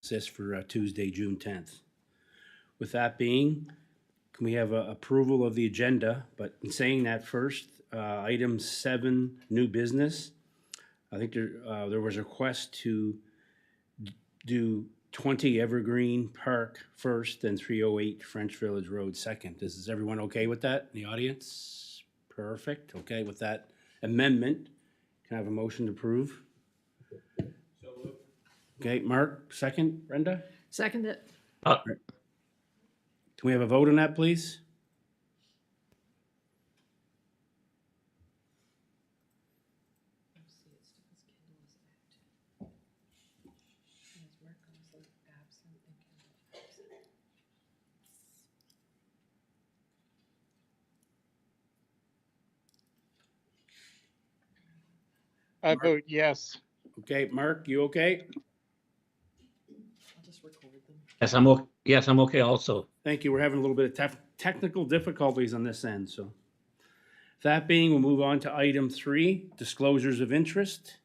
This for Tuesday, June 10th. With that being, can we have approval of the agenda? But in saying that first, item 7, new business. I think there was a request to do 20 Evergreen Park first, then 308 French Village Road second. Is everyone okay with that in the audience? Perfect. Okay, with that amendment, can I have a motion to approve? Okay, Mark, second. Brenda? Second it. Can we have a vote on that, please? I vote yes. Okay, Mark, you okay? I'll just record them. Yes, I'm okay also. Thank you. We're having a little bit of technical difficulties on this end, so. That being, we'll move on to item 3, disclosures of interest.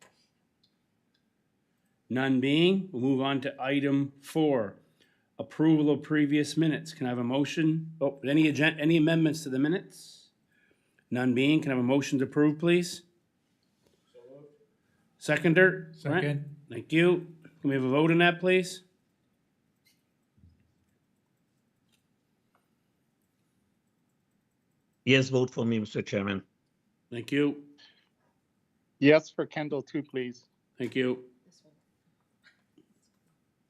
None being, we'll move on to item 4, approval of previous minutes. Can I have a motion? Oh, any amendments to the minutes? None being, can I have a motion to approve, please? Seconder? Brent? Second. Thank you. Can we have a vote on that, please? Yes, vote for me, Mr. Chairman. Thank you. Yes for Kendall too, please. Thank you. This one.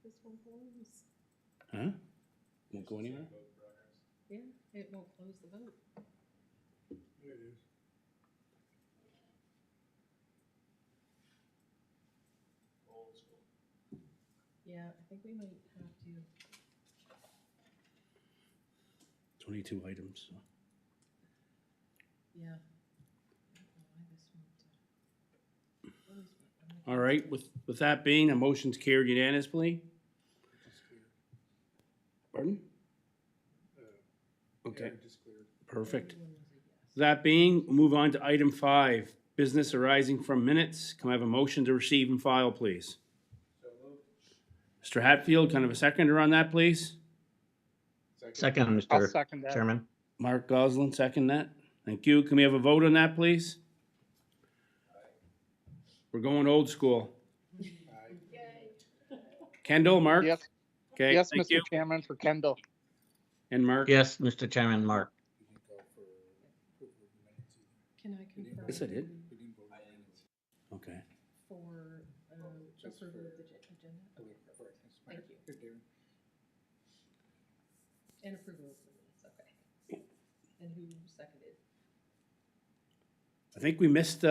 This one close. Huh? Won't go anywhere? Yeah, it won't close the vote. Yeah, I think we might have to. 22 items. So. Yeah. I don't know why this won't, All right, with that being, a motion's carried unanimously. Pardon? Okay, perfect. Everyone was a yes. That being, we'll move on to item 5, business arising from minutes. Can I have a motion to receive and file, please? Mr. Hatfield, kind of a seconder on that, please? Second, I'll Mr. second that. Chairman. Mark Goslin, second that. Thank you. Can we have a vote on that, please? We're going old school. Kendall, Mark? Yes, Okay, yes, thank Mr. you. Chairman, for Kendall. And Mark? Yes, Mr. Chairman, Mark. Can I confirm? Yes, I did. Okay. For approval of the agenda? Okay, perfect. Thank you. And approval of the minutes, okay. And who seconded? I think we missed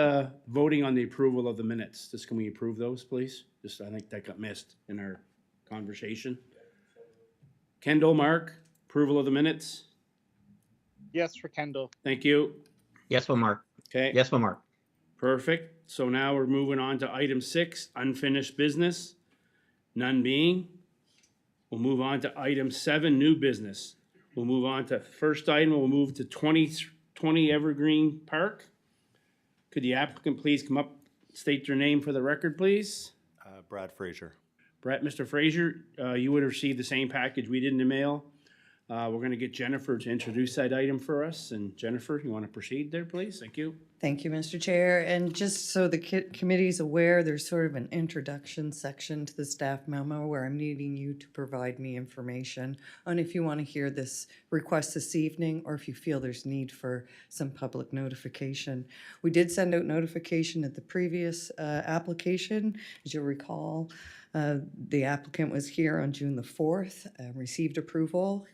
voting on the approval of the minutes. Just can we approve those, please? Just, I think that got missed in our conversation. Kendall, Mark, approval of the minutes? Yes for Kendall. Thank you. Yes for Mark. Okay. Yes for Mark. Perfect. So now we're moving on to item 6, unfinished business. None being. We'll move on to item 7, new business. We'll move on to first item, we'll move to 20 Evergreen Park. Could the applicant please come up, state their name for the record, please? Brad Frazier. Brett, Mr. Frazier, you would have received the same package we did in the mail. We're gonna get Jennifer to introduce that item for us. And Jennifer, you wanna proceed there, please? Thank you. Thank you, Mr. Chair. And just so the committee's aware, there's sort of an introduction section to the staff memo where I'm needing you to provide me information on if you want to hear this request this evening or if you feel there's need for some public notification. We did send out notification at the previous application. As you'll recall, the applicant was here on June the 4th, received approval.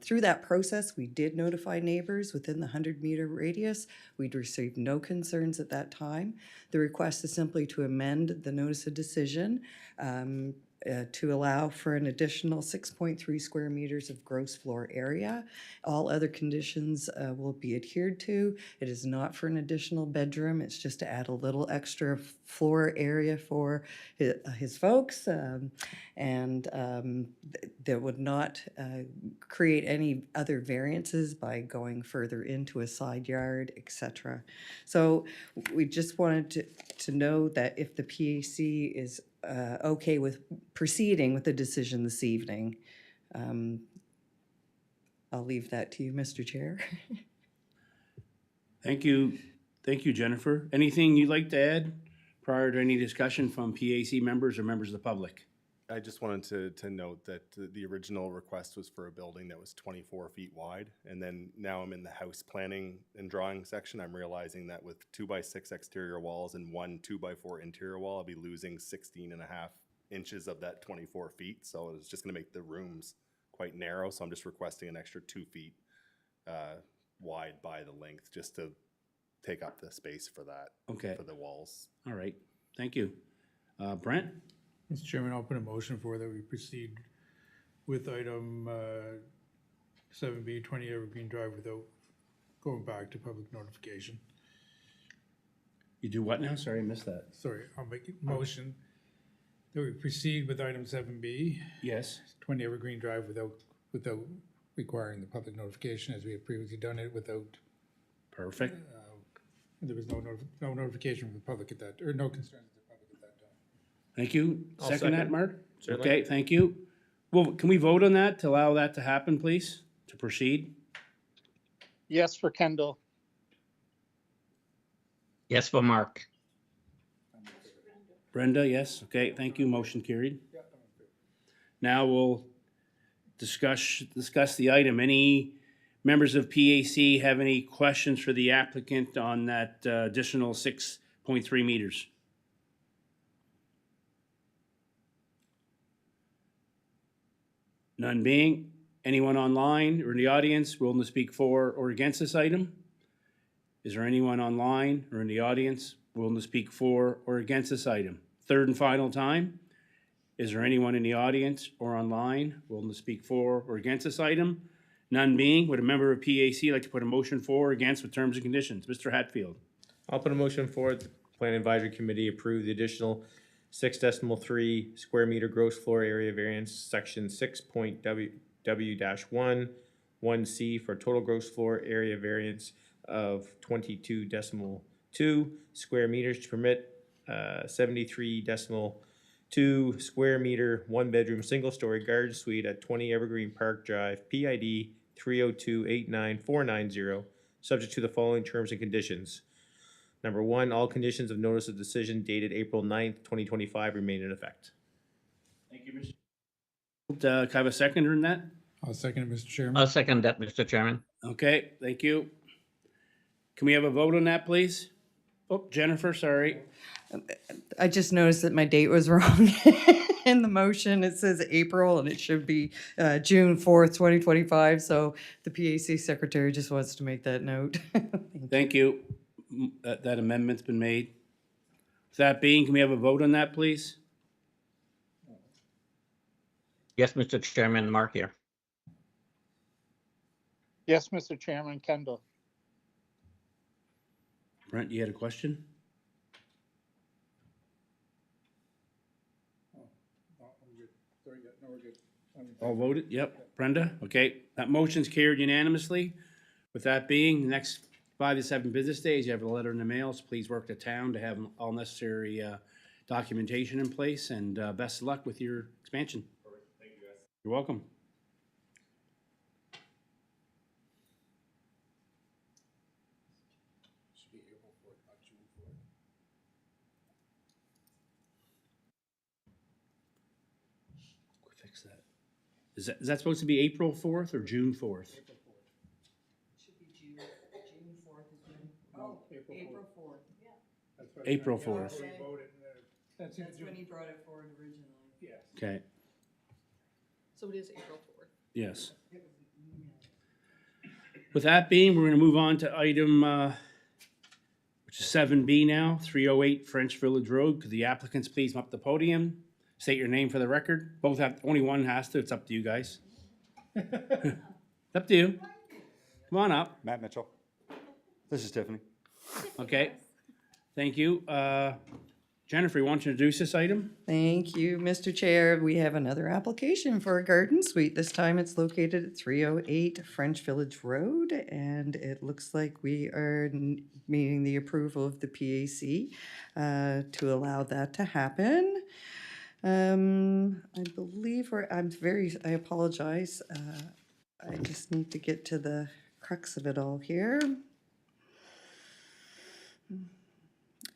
Through that process, we did notify neighbors within the 100-meter radius. We'd received no concerns at that time. The request is simply to amend the notice of decision to allow for an additional 6.3 square meters of gross floor area. All other conditions will be adhered to. It is not for an additional bedroom. It's just to add a little extra floor area for his folks. And that would not create any other variances by going further into a side yard, etc. So we just wanted to know that if the PAC is okay with proceeding with the decision this evening. I'll leave that to you, Mr. Chair. Thank you. Thank you, Jennifer. Anything you'd like to add prior to any discussion from PAC members or members of the public? I just wanted to note that the original request was for a building that was 24 feet wide. And then now I'm in the house planning and drawing section. I'm realizing that with 2x6 exterior walls and one 2x4 interior wall, I'll be losing 16 and a half inches of that 24 feet. So it's just gonna make the rooms quite narrow. So I'm just requesting an extra 2 feet wide by the length, just to take up the space for that, Okay, for the walls. all right. Thank you. Brent? Mr. Chairman, I'll put a motion for that we proceed with item 7B, 20 Evergreen Drive without going back to public notification. You do what now? Sorry, I missed that. Sorry, I'll make a motion that we proceed with item 7B, Yes. 20 Evergreen Drive without requiring the public notification, as we had previously done it without, Perfect. there was no notification from the public at that, or no concerns of the public at that time. Thank you. I'll Second that, second. Mark? Certainly. Okay, thank you. Well, can we vote on that to allow that to happen, please? To proceed? Yes for Kendall. Yes for Mark. Brenda, yes? Okay, thank you. Motion carried. Now we'll discuss the item. Any members of PAC have any questions for the applicant on that additional 6.3 meters? None being. Anyone online or in the audience willing to speak for or against this item? Is there anyone online or in the audience willing to speak for or against this item? Third and final time. Is there anyone in the audience or online willing to speak for or against this item? None being, would a member of PAC like to put a motion for or against with terms and conditions? Mr. Hatfield. I'll put a motion forward. The Plan Advisory Committee approve the additional 6.3 square meter gross floor area variance, section 6.w-1C for total gross floor area variance of 22.2 square meters to permit 73.2 square meter, one bedroom, single story garden suite at 20 Evergreen Park Drive, PID 302-89490, subject to the following terms and conditions. Number one, all conditions of notice of decision dated April 9th, 2025 remain in effect. Thank you, Mr. Can I have a seconder in that? I'll second it, Mr. Chairman. I'll second that, Mr. Chairman. Okay, thank you. Can we have a vote on that, please? Oh, Jennifer, sorry. I just noticed that my date was wrong in the motion. It says April and it should be June 4th, 2025. So the PAC secretary just wants to make that note. Thank you. That amendment's been made. With that being, can we have a vote on that, please? Yes, Mr. Chairman, Mark here. Yes, Mr. Chairman, Kendall. Brent, you had a question? All voted? Yep. Brenda? Okay. That motion's carried unanimously. With that being, the next 5 to 7 business days, you have a letter in the mail, so please work to town to have all necessary documentation in place, and best of luck with your expansion. Thank you, guys. You're welcome. Fix that. Is that supposed to be April 4th or June 4th? Should be June 4th is when, oh, April 4th. April 4th. That's That's when he brought it forward originally. Yes. Okay, So it is April 4th. yes. With that being, we're gonna move on to item, which is 7B now, 308 French Village Road. Could the applicants please come up to the podium? State your name for the record. Both have, only one has to. It's up to you guys. It's up to you. Come on up. Matt Mitchell. This is Tiffany. Okay. Thank you. Jennifer, you want to introduce this item? Thank you, Mr. Chair. We have another application for a garden suite. This time it's located at 308 French Village Road, and it looks like we are meeting the approval of the PAC to allow that to happen. I believe I apologize. I just need to get to the crux of it all here.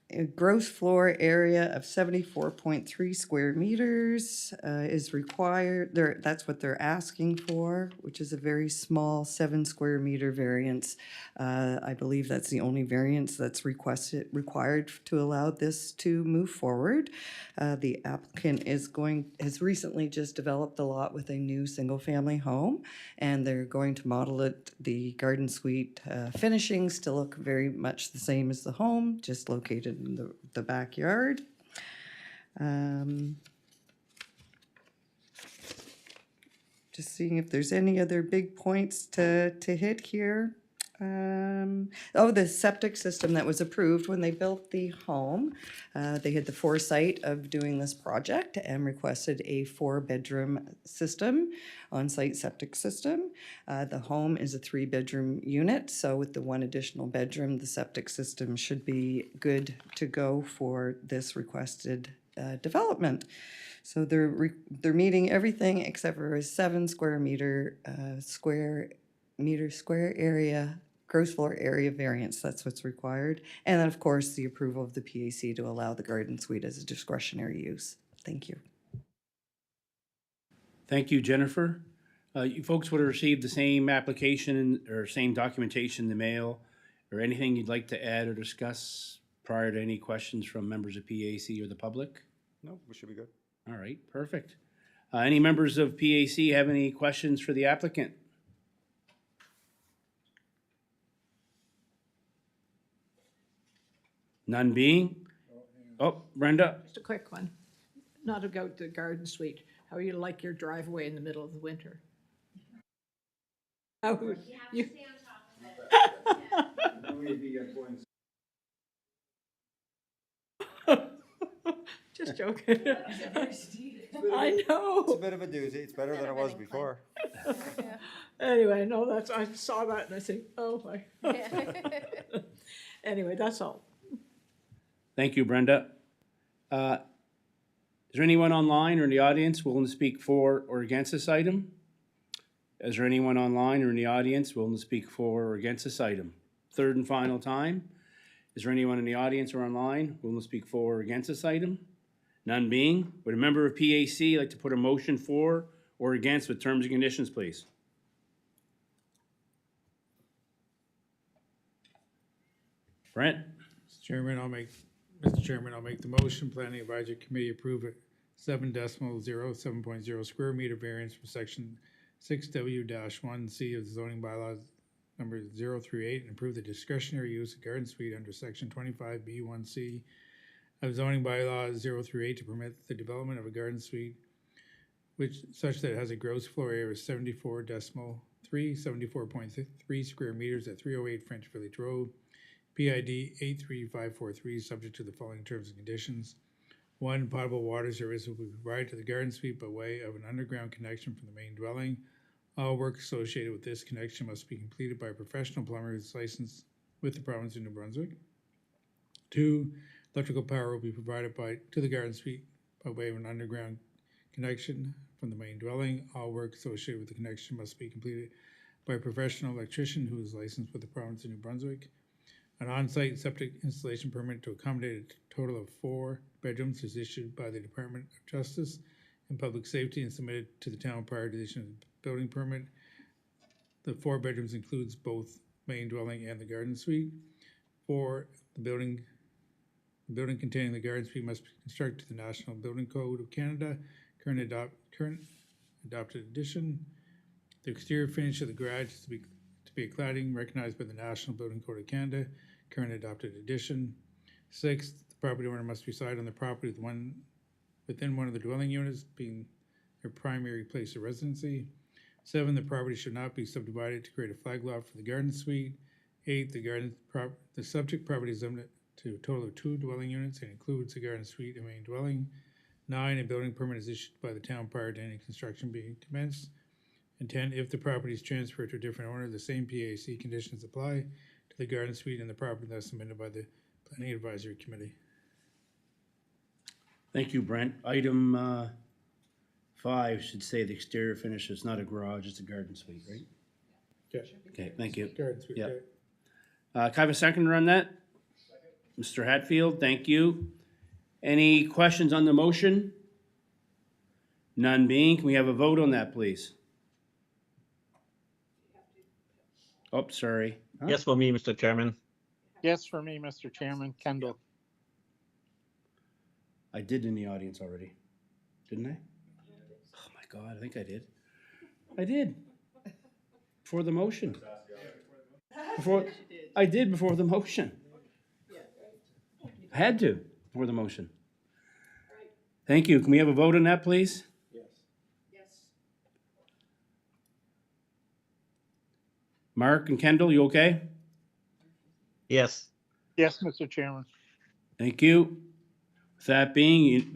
A gross floor area of 74.3 square meters is required. That's what they're asking for, which is a very small 7 square meter variance. I believe that's the only variance that's required to allow this to move forward. The applicant has recently just developed a lot with a new single-family home, and they're going to model it. The garden suite finishings to look very much the same as the home, just located in the backyard. Just seeing if there's any other big points to hit here. The septic system that was approved when they built the home. They had the foresight of doing this project and requested a 4-bedroom system, on-site septic system. The home is a 3-bedroom unit, so with the 1 additional bedroom, the septic system should be good to go for this requested development. So they're meeting everything except for a 7 square meter square area, gross floor area variance. That's what's required. And then, of course, the approval of the PAC to allow the garden suite as a discretionary use. Thank you. Thank you, Jennifer. You folks would have received the same application or same documentation in the mail, or anything you'd like to add or discuss prior to any questions from members of PAC or the public? No, we should be good. All right, perfect. Any members of PAC have any questions for the applicant? None being? Oh, Brenda? Just a quick one, not about the garden suite. How you like your driveway in the middle of the winter? How would you? Just joking. I know. It's a bit of a doozy. It's better than it was before. Anyway, no, I saw that and I think, oh my. Anyway, that's all. Thank you, Brenda. Is there anyone online or in the audience willing to speak for or against this item? Is there anyone online or in the audience willing to speak for or against this item? Third and final time. Is there anyone in the audience or online willing to speak for or against this item? None being, would a member of PAC like to put a motion for or against with terms and conditions, please? Brent? Mr. Chairman, I'll make the motion. Planning Advisory Committee approve it 7.0 square meter variance from section 6W-1C of the zoning bylaws number 038 and approve the discretionary use of garden suite under section 25B1C of zoning bylaws 038 to permit the development of a garden suite such that it has a gross floor area of 74.3 square meters at 308 French Village Road, PID 83543, subject to the following terms and conditions. 1, potable water service will be provided to the garden suite by way of an underground connection from the main dwelling. All work associated with this connection must be completed by a professional plumber who is licensed with the province of New Brunswick. 2, electrical power will be provided to the garden suite by way of an underground connection from the main dwelling. All work associated with the connection must be completed by a professional electrician who is licensed with the province of New Brunswick. An on-site septic installation permit to accommodate a total of 4 bedrooms is issued by the Department of Justice and Public Safety and submitted to the town prior to the issue of the building permit. The 4 bedrooms includes both main dwelling and the garden suite. 4, the building containing the garden suite must be constructed to the National Building Code of Canada, current adopted edition. The exterior finish of the garage is to be a cladding recognized by the National Building Code of Canada, current adopted edition. 6, the property owner must reside on the property within one of the dwelling units being their primary place of residency. 7, the property should not be subdivided to create a flag lot for the garden suite. 8, the subject property is limited to a total of 2 dwelling units and includes the garden suite and main dwelling. 9, a building permit is issued by the town prior to any construction being commenced. And 10, if the property is transferred to a different owner, the same PAC conditions apply to the garden suite and the property that's submitted by the Planning Advisory Committee. Thank you, Brent. Item 5 should say the exterior finish. It's not a garage, it's a garden suite, right? Okay. Okay, thank you. Garden suite, Yeah. okay. Can I have a seconder on that? Mr. Hatfield, thank you. Any questions on the motion? None being, can we have a vote on that, please? Oh, sorry. Huh? Yes for me, Mr. Chairman. Yes for me, Mr. Chairman, Kendall. I did in the audience already, didn't I? Oh my God, I think I did. I did. Before the motion. I did before the motion. I had to, before the motion. Thank you. Can we have a vote on that, please? Mark and Kendall, you okay? Yes. Yes, Mr. Chairman. Thank you. With that being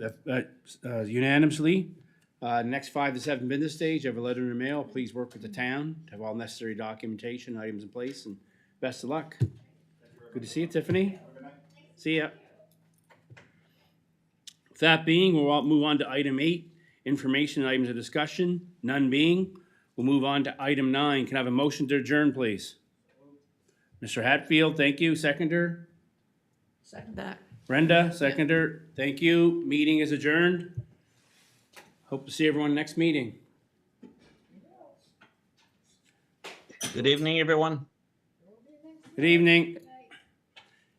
unanimously, next 5 to 7 business days, you have a letter in the mail. Please work with the town to have all necessary documentation, items in place, and best of luck. Good to see you, Tiffany. See ya. With that being, we'll move on to item 8, information and items of discussion. None being, we'll move on to item 9. Can I have a motion to adjourn, please? Mr. Hatfield, thank you. Seconder? Second that. Brenda, seconder. Thank you. Meeting is adjourned. Hope to see everyone next meeting. Good evening, everyone. Good evening.